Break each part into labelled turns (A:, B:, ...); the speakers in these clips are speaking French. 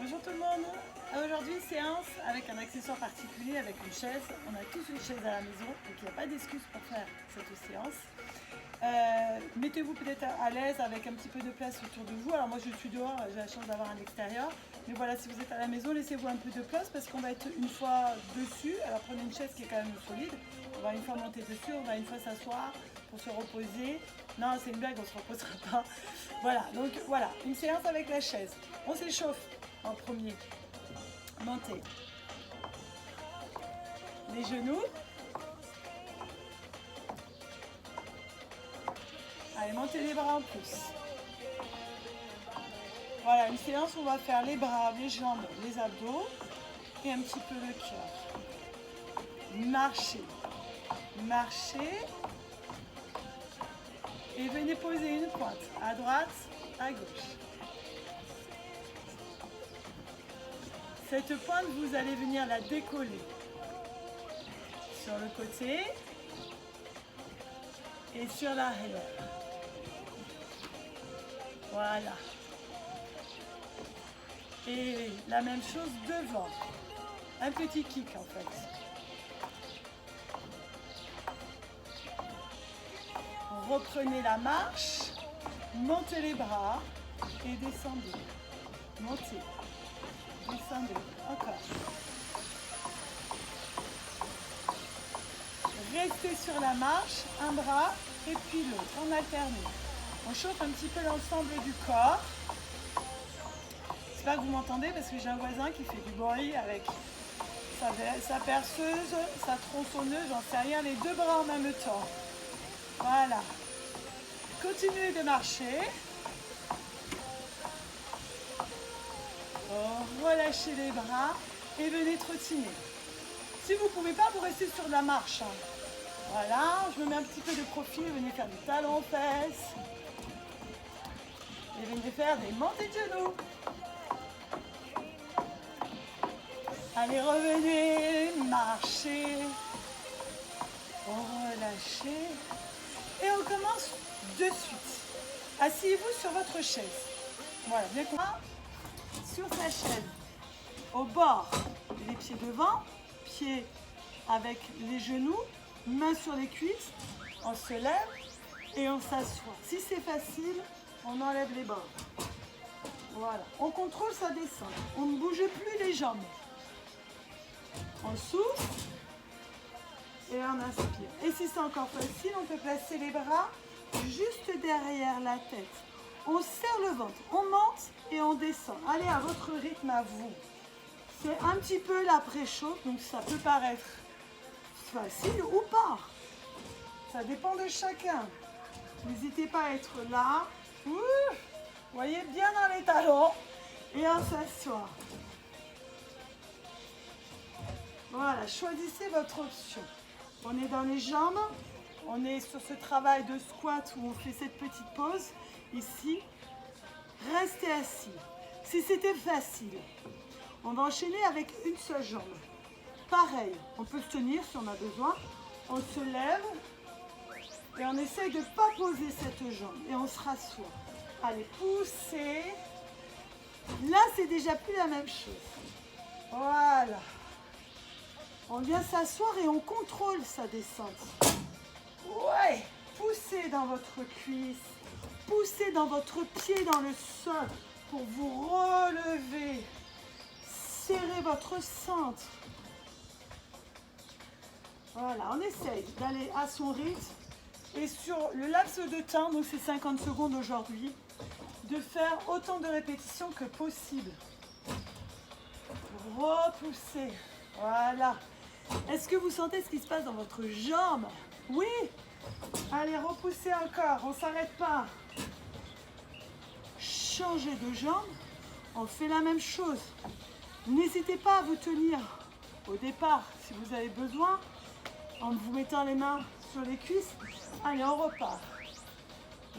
A: Bonjour tout le monde. Aujourd'hui, séance avec un accessoire particulier, avec une chaise. On a tous une chaise à la maison, donc il n'y a pas d'excuse pour faire cette séance. Mettez-vous peut-être à l'aise avec un petit peu de place autour de vous. Alors moi je suis dehors, j'ai la chance d'avoir un extérieur. Mais voilà, si vous êtes à la maison, laissez-vous un peu de place parce qu'on va être une fois dessus. Alors prenez une chaise qui est quand même solide. On va une fois monter dessus, on va une fois s'asseoir pour se reposer. Non, c'est une blague, on ne se reposera pas. Voilà, donc voilà, une séance avec la chaise. On s'échauffe en premier. Montez. Les genoux. Allez, montez les bras en plus. Voilà, une séance où on va faire les bras, les jambes, les abdos et un petit peu le cœur. Marchez. Marchez. Et venez poser une pointe à droite, à gauche. Cette pointe, vous allez venir la décoller sur le côté et sur l'arrière. Voilà. Et la même chose devant. Un petit kick en fait. Reprenez la marche, montez les bras et descendez. Montez, descendez, encore. Restez sur la marche, un bras et puis l'autre, en alternant. On chauffe un petit peu l'ensemble du corps. J'espère que vous m'entendez parce que j'ai un voisin qui fait du bruit avec sa perceuse, sa tronçonneuse, j'en sais rien, les deux bras en même temps. Voilà. Continuez de marcher. Relâchez les bras et venez trottiner. Si vous ne pouvez pas, vous restez sur de la marche. Voilà, je me mets un petit peu de profil, venez faire des talons aux fesses. Et venez faire des montées de genoux. Allez, revenez, marchez. Relâchez. Et on commence de suite. Asseyez-vous sur votre chaise. Voilà, bien compris. Sur sa chaise, au bord, les pieds devant, pieds avec les genoux, mains sur les cuisses, on se lève et on s'assoit. Si c'est facile, on enlève les bords. Voilà, on contrôle sa descente. On ne bouge plus les jambes. On souffle et on inspire. Et si c'est encore facile, on peut placer les bras juste derrière la tête. On serre le ventre, on monte et on descend. Allez à votre rythme à vous. C'est un petit peu la préchauffe, donc ça peut paraître facile ou pas. Ça dépend de chacun. N'hésitez pas à être là. Voyez bien dans les talons et on s'assoit. Voilà, choisissez votre option. On est dans les jambes, on est sur ce travail de squat où on fait cette petite pause. Ici, restez assis. Si c'était facile, on va enchaîner avec une seule jambe. Pareil, on peut se tenir si on a besoin. On se lève et on essaye de ne pas poser cette jambe et on se rassoit. Allez, poussez. Là, c'est déjà plus la même chose. Voilà. On vient s'asseoir et on contrôle sa descente. Ouais, poussez dans votre cuisse, poussez dans votre pied dans le sol pour vous relever. Serrez votre centre. Voilà, on essaye d'aller à son rythme et sur le laps de temps, donc c'est 50 secondes aujourd'hui, de faire autant de répétitions que possible. Repoussez. Voilà. Est-ce que vous sentez ce qui se passe dans votre jambe? Oui. Allez, repoussez encore, on ne s'arrête pas. Changez de jambe, on fait la même chose. N'hésitez pas à vous tenir au départ si vous avez besoin, en vous mettant les mains sur les cuisses. Allez, on repart.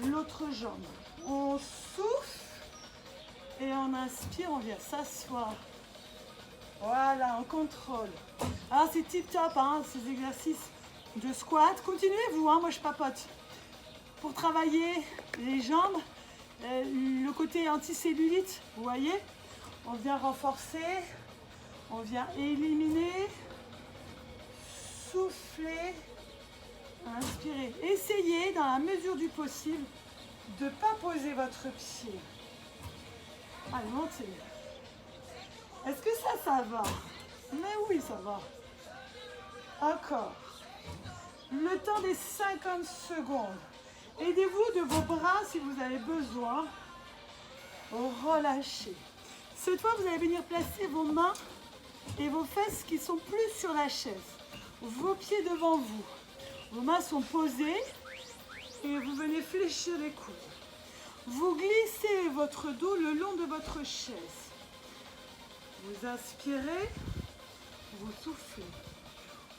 A: L'autre jambe. On souffle et on inspire, on vient s'asseoir. Voilà, on contrôle. Alors c'est tip top, hein, ces exercices de squat. Continuez vous, hein, moi je papote. Pour travailler les jambes, le côté anticellulite, vous voyez, On vient renforcer, on vient éliminer, souffler, inspirer. Essayez, dans la mesure du possible, de ne pas poser votre pied. Allez, montez. Est-ce que ça va? Mais oui, ça va. Encore. Le temps des 50 secondes. Aidez-vous de vos bras si vous avez besoin. Relâchez. Cette fois, vous allez venir placer vos mains et vos fesses qui sont plus sur la chaise. Vos pieds devant vous. Vos mains sont posées et vous venez fléchir les coudes. Vous glissez votre dos le long de votre chaise. Vous inspirez, vous soufflez.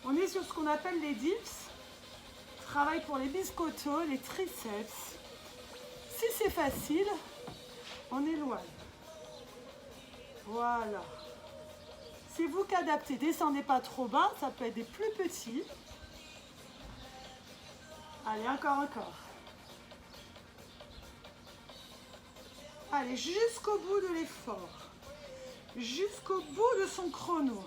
A: On est sur ce qu'on appelle les dips. Travail pour les biscottos, les triceps. Si c'est facile, on éloigne. Voilà. C'est vous qui adaptez. Descendez pas trop bas, ça peut être des plus petits. Allez, encore. Allez, jusqu'au bout de l'effort. Jusqu'au bout de son chrono.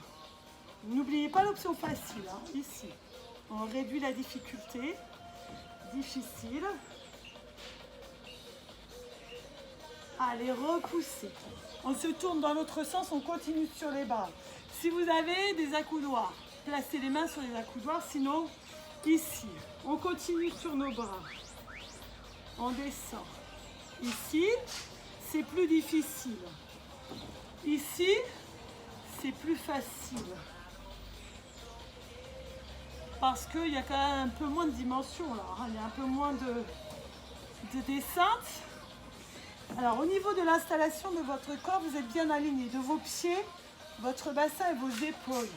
A: N'oubliez pas l'option facile, hein, ici. On réduit la difficulté. Difficile. Allez, repoussez. On se tourne dans l'autre sens, on continue sur les bras. Si vous avez des accoudoirs, placez les mains sur les accoudoirs, sinon, ici. On continue sur nos bras. On descend. Ici, c'est plus difficile. Ici, c'est plus facile. Parce qu'il y a quand même un peu moins de dimension là. Il y a un peu moins de descente. Alors au niveau de l'installation de votre corps, vous êtes bien aligné. De vos pieds, votre bassin et vos épaules.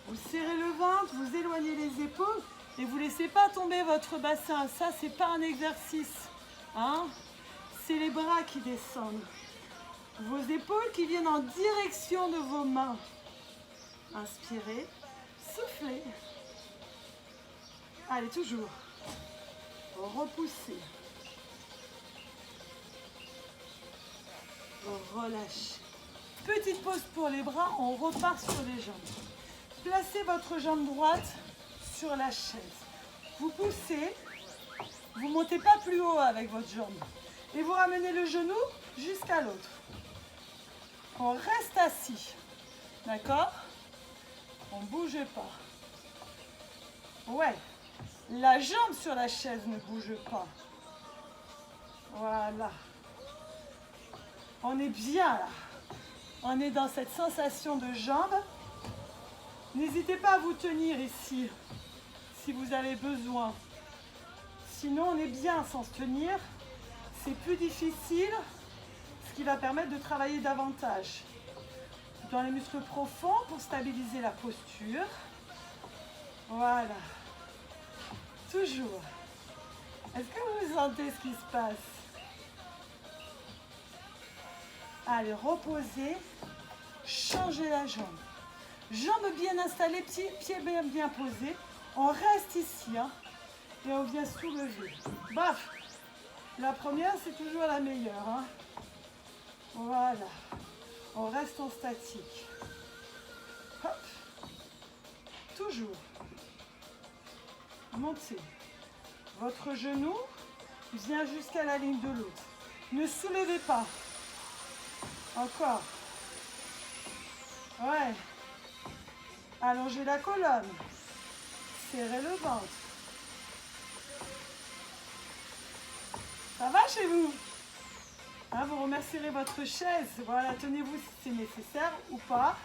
A: Vous serrez le ventre, vous éloignez les épaules et vous ne laissez pas tomber votre bassin. Ça, c'est pas un exercice. Hein? C'est les bras qui descendent. Vos épaules qui viennent en direction de vos mains. Inspirez, soufflez. Allez, toujours. Repoussez. Relâchez. Petite pause pour les bras, on repart sur les jambes. Placez votre jambe droite sur la chaise. Vous poussez, vous ne montez pas plus haut avec votre jambe. Et vous ramenez le genou jusqu'à l'autre. On reste assis. D'accord? On ne bouge pas. Ouais. La jambe sur la chaise ne bouge pas. Voilà. On est bien là. On est dans cette sensation de jambe. N'hésitez pas à vous tenir ici si vous avez besoin. Sinon, on est bien sans se tenir. C'est plus difficile, ce qui va permettre de travailler davantage dans les muscles profonds pour stabiliser la posture. Voilà. Toujours. Est-ce que vous sentez ce qui se passe? Allez, reposez. Changez la jambe. Jambe bien installée, pied bien posé. On reste ici, hein, et on vient soulever. Baf! La première, c'est toujours la meilleure. Hein. Voilà. On reste en statique. Hop. Toujours. Montez. Votre genou vient jusqu'à la ligne de l'autre. Ne soulevez pas. Encore. Ouais. Allongez la colonne. Serrez le ventre. Ça va chez vous? Hein, vous remercierez votre chaise. Voilà, tenez-vous si c'est nécessaire ou pas.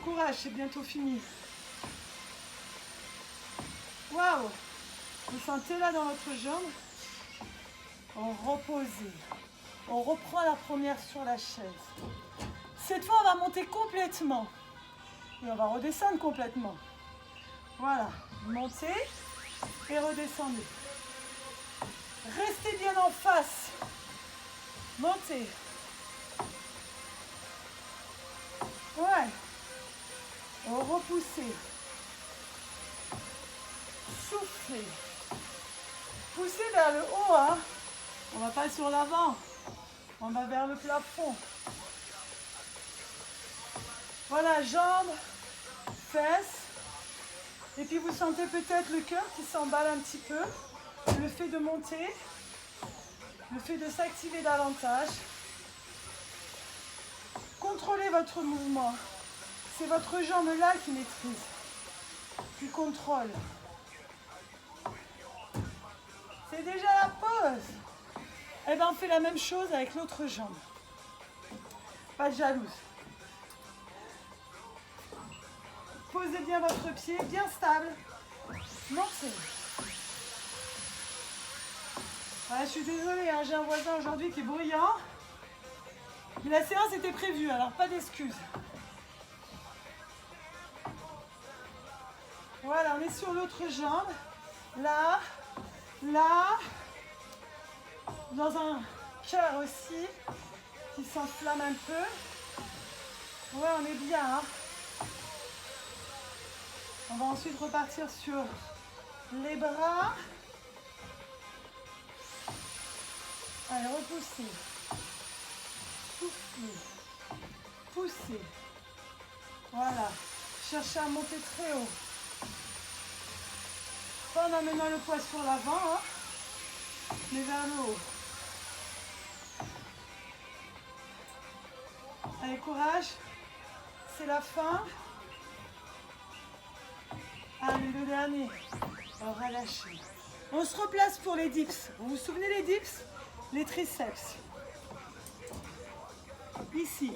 A: Courage, c'est bientôt fini. Waouh! Vous sentez là dans votre jambe? On repose. On reprend la première sur la chaise. Cette fois, on va monter complètement. Et on va redescendre complètement. Voilà. Montez et redescendez. Restez bien en face. Montez. Ouais. Repoussez. Soufflez. Poussez vers le haut. Hein. On va pas sur l'avant. On va vers le plafond. Voilà, jambes, fesses. Et puis vous sentez peut-être le cœur qui s'emballe un petit peu. Le fait de monter, le fait de s'activer davantage. Contrôlez votre mouvement. C'est votre jambe là qui maîtrise, qui contrôle. C'est déjà la pause. Eh bien, on fait la même chose avec l'autre jambe. Pas de jalouse. Posez bien votre pied, bien stable. Montez. Ouais, je suis désolée, hein, j'ai un voisin aujourd'hui qui est bruyant. Mais la séance était prévue, alors pas d'excuses. Voilà, on est sur l'autre jambe. Là, là. Dans un cœur aussi qui s'enflamme un peu. Ouais, on est bien. Hein. On va ensuite repartir sur les bras. Allez, repoussez. Poussez. Poussez. Voilà. Cherchez à monter très haut. Pas en amenant le poids sur l'avant, hein, mais vers le haut. Allez, courage. C'est la fin. Allez, le dernier. On va relâcher. On se replace pour les dips. Vous vous souvenez les dips? Les triceps. Ici.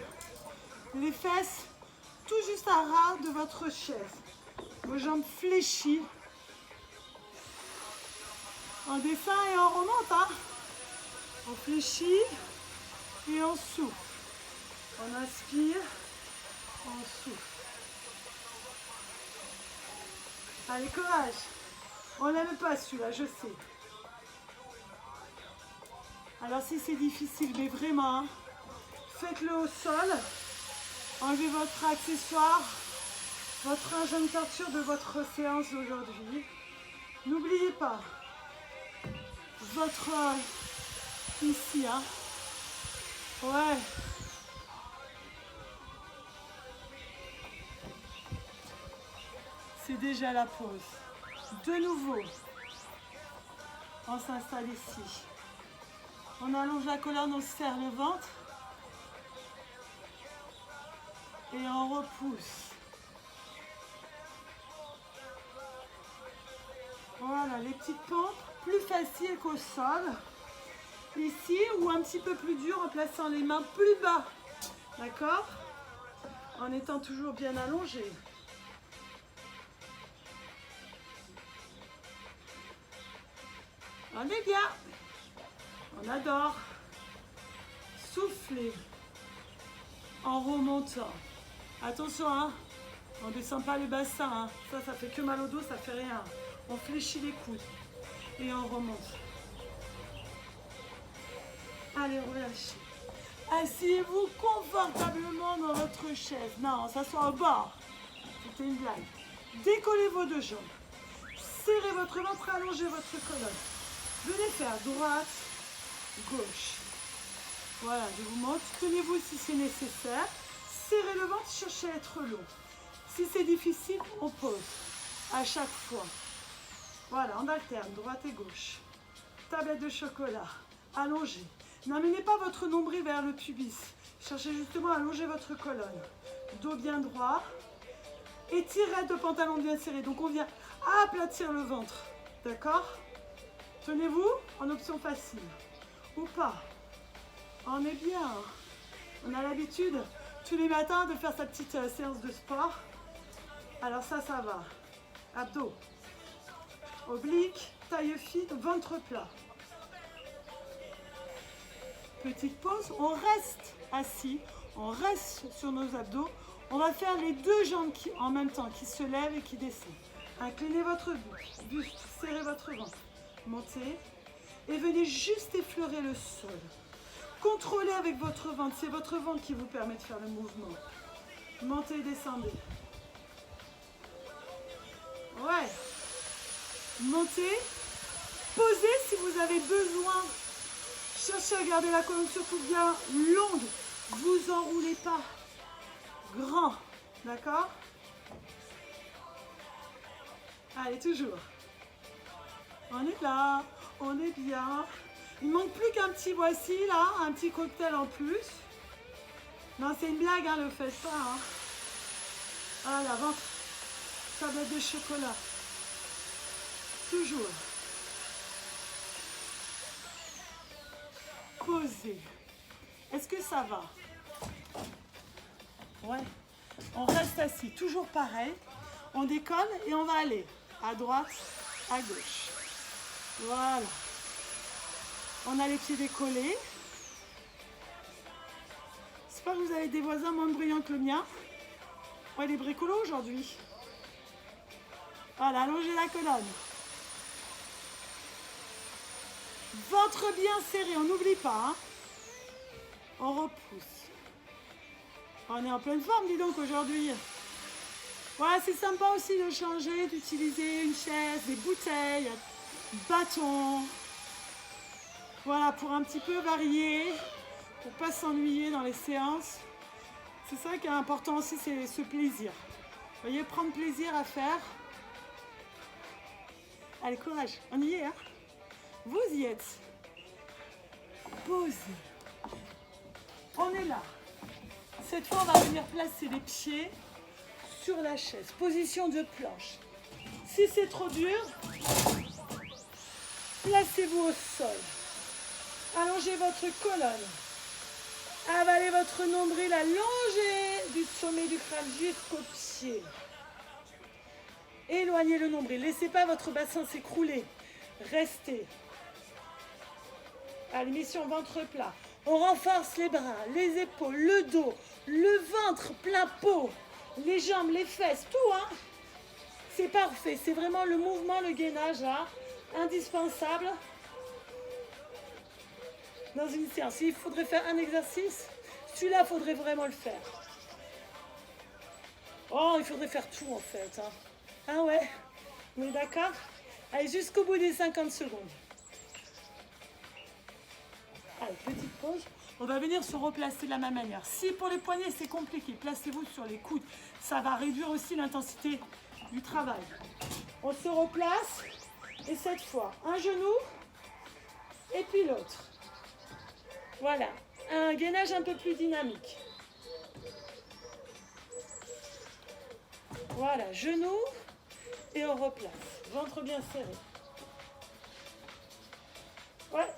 A: Les fesses tout juste à ras de votre chaise. Vos jambes fléchies. On descend et on remonte. Hein. On fléchit et on souffle. On inspire, on souffle. Allez, courage. On n'aime pas celui-là, je sais. Alors si c'est difficile, mais vraiment, faites-le au sol. Enlevez votre accessoire, votre engin de torture de votre séance d'aujourd'hui. N'oubliez pas, votre... ici, hein. Ouais. C'est déjà la pause. De nouveau, on s'installe ici. On allonge la colonne, on serre le ventre. Et on repousse. Voilà, les petites pompes, plus faciles qu'au sol. Ici, ou un petit peu plus dur en plaçant les mains plus bas. D'accord? En étant toujours bien allongé. On est bien. On adore. Soufflez. En remontant. Attention, hein. On ne descend pas le bassin. Hein. Ça fait que mal au dos, ça fait rien. On fléchit les coudes. Et on remonte. Allez, relâchez. Asseyez-vous confortablement dans votre chaise. Non, ça soit au bord. C'était une blague. Décollez vos deux jambes. Serrez votre ventre, allongez votre colonne. Venez faire droite, gauche. Voilà, je vous montre. Tenez-vous si c'est nécessaire. Serrez le ventre, cherchez à être long. Si c'est difficile, on pose. À chaque fois. Voilà, on alterne, droite et gauche. Tablette de chocolat. Allongez. N'amenez pas votre nombril vers le pubis. Cherchez justement à allonger votre colonne. Dos bien droit. Et tirette de pantalon bien serré. Donc on vient aplatir le ventre. D'accord? Tenez-vous en option facile. Ou pas. On est bien. On a l'habitude tous les matins de faire sa petite séance de sport. Alors ça va. Abdos. Oblique, taille fine, ventre plat. Petite pause, on reste assis, on reste sur nos abdos. On va faire les deux jambes en même temps, qui se lèvent et qui descendent. Inclinez votre buste, serrez votre ventre. Montez et venez juste effleurer le sol. Contrôlez avec votre ventre, c'est votre ventre qui vous permet de faire le mouvement. Montez et descendez. Ouais. Montez. Posez si vous avez besoin. Cherchez à garder la colonne surtout bien longue. Vous enroulez pas. Grand. D'accord? Allez, toujours. On est là. On est bien. Il ne manque plus qu'un petit voici là. Un petit cocktail en plus. Non, c'est une blague, hein, le faites pas. Hein. Ah, la ventre. Tablette de chocolat. Toujours. Posez. Est-ce que ça va? Ouais. On reste assis. Toujours pareil. On décolle et on va aller à droite, à gauche. Voilà. On a les pieds décollés. J'espère que vous avez des voisins moins bruyants que le mien. Ouais, les bricolos aujourd'hui. Voilà, allongez la colonne. Ventre bien serré, on n'oublie pas. Hein. On repousse. On est en pleine forme, dis donc, aujourd'hui. Voilà, c'est sympa aussi de changer, d'utiliser une chaise, des bouteilles, bâton. Voilà, pour un petit peu varier, pour ne pas s'ennuyer dans les séances. C'est ça qui est important aussi, c'est ce plaisir. Vous voyez, prendre plaisir à faire. Allez, courage, on y est, hein? Vous y êtes. Posez. On est là. Cette fois, on va venir placer les pieds sur la chaise. Position de planche. Si c'est trop dur, placez-vous au sol. Allongez votre colonne. Avalez votre nombril, allongez du sommet du crâne jusqu'au pied. Éloignez le nombril. Laissez pas votre bassin s'écrouler. Restez. Allez, mission ventre plat. On renforce les bras, les épaules, le dos, le ventre plein pot, les jambes, les fesses, tout, hein. C'est parfait. C'est vraiment le mouvement, le gainage, là, indispensable dans une séance. S'il faudrait faire un exercice, celui-là, il faudrait vraiment le faire. Oh, il faudrait faire tout, en fait. Hein. Ah ouais, on est d'accord? Allez, jusqu'au bout des 50 secondes. Allez, petite pause. On va venir se replacer de la même manière. Si pour les poignets, c'est compliqué, placez-vous sur les coudes. Ça va réduire aussi l'intensité du travail. On se replace. Et cette fois, un genou et puis l'autre. Voilà, un gainage un peu plus dynamique. Voilà, genou et on replace. Ventre bien serré. Ouais,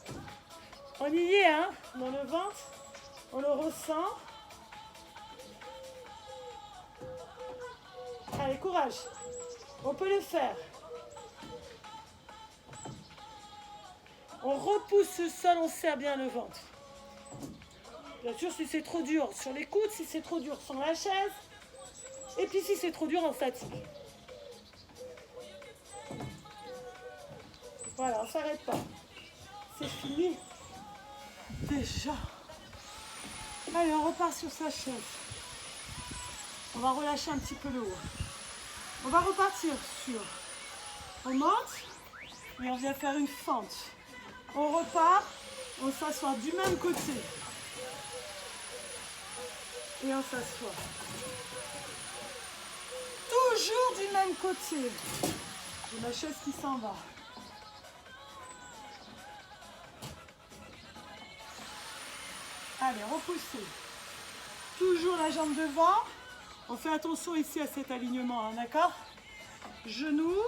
A: on y est, hein, dans le ventre. On le ressent. Allez, courage. On peut le faire. On repousse le sol, on serre bien le ventre. Bien sûr, si c'est trop dur sur les coudes, si c'est trop dur sur la chaise. Et puis si c'est trop dur, on fatigue. Voilà, on ne s'arrête pas. C'est fini. Déjà. Allez, on repart sur sa chaise. On va relâcher un petit peu le haut. On va repartir sur... On monte et on vient faire une fente. On repart, on s'assoit du même côté. Et on s'assoit. Toujours du même côté. J'ai ma chaise qui s'en va. Allez, repoussez. Toujours la jambe devant. On fait attention ici à cet alignement, hein, d'accord? Genoux,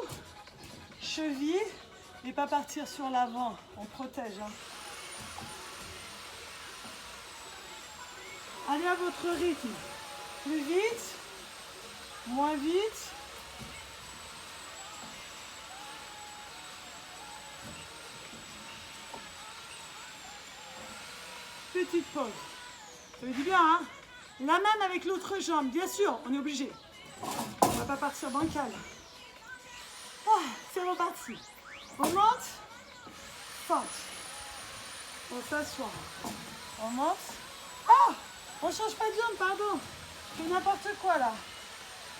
A: cheville, et pas partir sur l'avant. On protège. Hein. Allez à votre rythme. Plus vite, moins vite. Petite pause. Ça veut dire bien, hein? La même avec l'autre jambe, bien sûr, on est obligé. On ne va pas partir bancal. Ah, c'est reparti. On monte, fente. On s'assoit. On monte. Ah, on ne change pas de jambe, pardon. Je fais n'importe quoi là.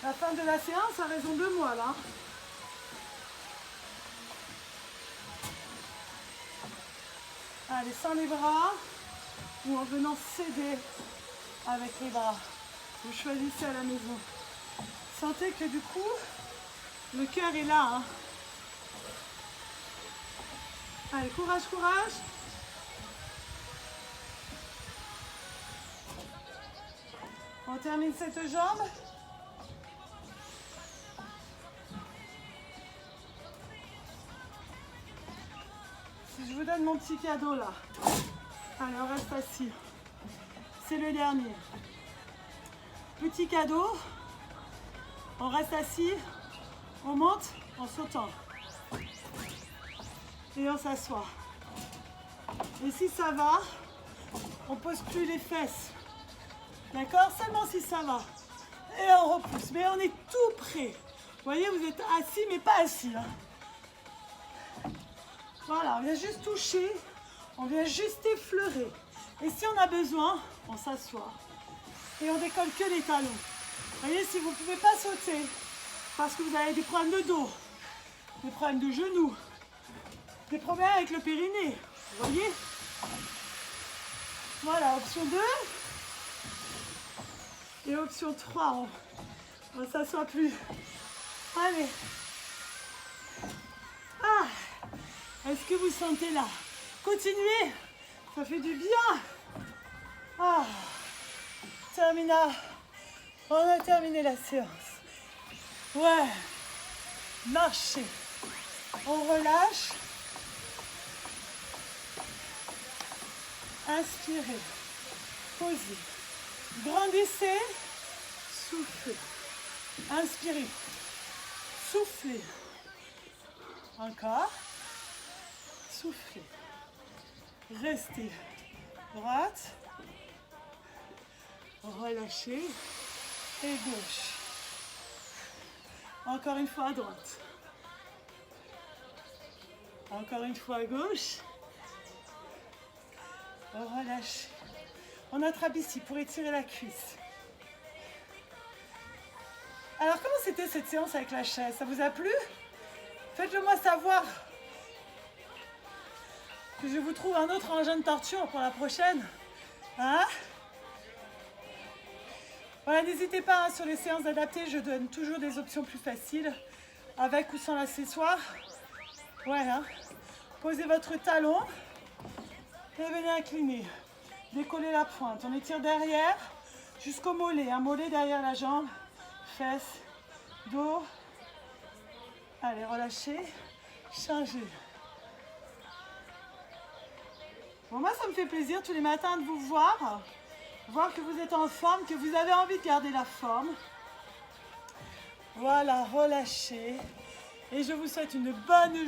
A: La fin de la séance a raison de moi là. Allez, sans les bras ou en venant s'aider avec les bras. Vous choisissez à la maison. Sentez que du coup, le cœur est là. Hein. Allez, courage, courage. On termine cette jambe. Si je vous donne mon petit cadeau là. Allez, on reste assis. C'est le dernier. Petit cadeau. On reste assis. On monte en sautant. Et on s'assoit. Et si ça va, on ne pose plus les fesses. D'accord? Seulement si ça va. Et on repousse. Mais on est tout prêt. Vous voyez, vous êtes assis, mais pas assis. Hein. Voilà, on vient juste toucher. On vient juste effleurer. Et si on a besoin, on s'assoit. Et on décolle que les talons. Vous voyez, si vous ne pouvez pas sauter, parce que vous avez des problèmes de dos, des problèmes de genoux, des problèmes avec le périnée. Vous voyez? Voilà, option 2. Et option 3, on ne s'assoit plus. Allez. Ah, est-ce que vous sentez là? Continuez, ça fait du bien. Ah, termina. On a terminé la séance. Ouais, marchez. On relâche. Inspirez, posez. Grandissez, soufflez. Inspirez, soufflez. Encore. Soufflez. Restez droite. Relâchez. Et gauche. Encore une fois à droite. Encore une fois à gauche. Relâchez. On attrape ici pour étirer la cuisse. Alors, comment c'était cette séance avec la chaise? Ça vous a plu? Faites-le moi savoir. Que je vous trouve un autre engin de torture pour la prochaine. Hein? Voilà, n'hésitez pas hein, sur les séances adaptées, je donne toujours des options plus faciles, avec ou sans l'accessoire. Voilà. Posez votre talon et venez incliner. Décollez la pointe. On étire derrière jusqu'au mollet. Un mollet derrière la jambe. Fesses, dos. Allez, relâchez. Changez. Bon, moi, ça me fait plaisir tous les matins de vous voir. Voir que vous êtes en forme, que vous avez envie de garder la forme. Voilà, relâchez. Et je vous souhaite une bonne journée.